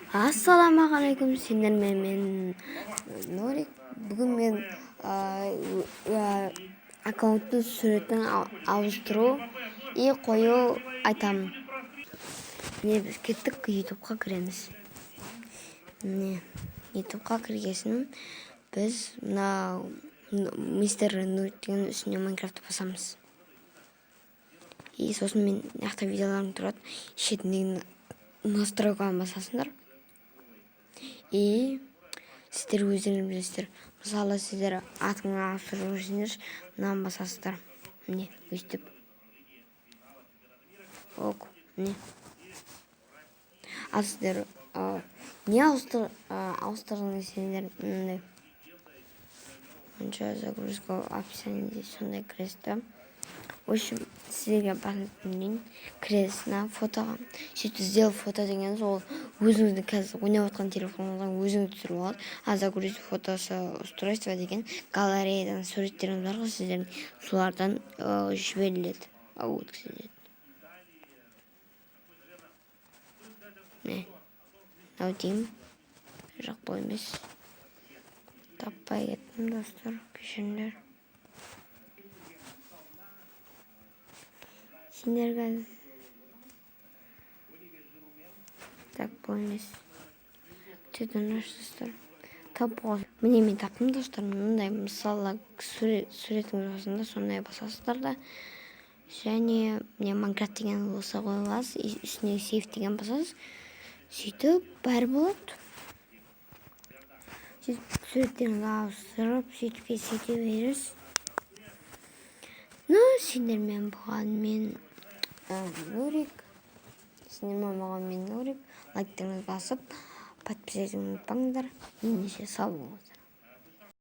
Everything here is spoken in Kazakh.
Ассалаумағалейкум, сендермен мен Нурик. Бүгін мен аккаунттың суретін ауыстыру и қою айтамын. Міне біз кеттік, ютубқа кіреміз. Міне ютубқа кіргесін біз мына мистер Нурик деген үстіне Майнкрафтты басамыз. И сосын мен яқта видеоларым тұрады, шетіндегі настройканы басасыңдар. И сіздер өздеріңіз білесіздер. Мысалы сіздер атыңа ауыстырып жүрсеңдер, мынаны басасыздар. Міне, өйстіп. Ок, міне. Ал сіздер не ауыстырғың десеңдер, міне. Онша загрузка описание сондай кіресті. В общем, сіздерге басын кіресіна фотоға. Сөйтіп сделал фото деген ол өзіңіздің қазір ойнап отқан телефоныңыздан өзіңіз түсіріп алады. А загрузить фотосы устройство деген галереядан суреттеріңіз бар ғой, сіздердің солардан жіберіледі, өткізіледі. Міне, мынау деймін. Жоқ бұл емес. Таппай кеттім, достар, кешіріңдер. Сендер қазір. Так, бұл емес. Сөйтін ашсыздар. Таппай. Міне мен таптым, достар. Мындай мысалы суретіңіз жасында сондай басасыздар да. Және міне Майнкрафт деген болса қойыласыз. Үстіне сейф деген басасыз. Сөйтіп бәрі болады. Суреттеріңізді ауыстырып, сөйте бересіз. Ну, сендермен болған мен Нурик. Лайктеріңізді басып, подписаться ұмытпаңыздар. Ендеше сау болыңыз.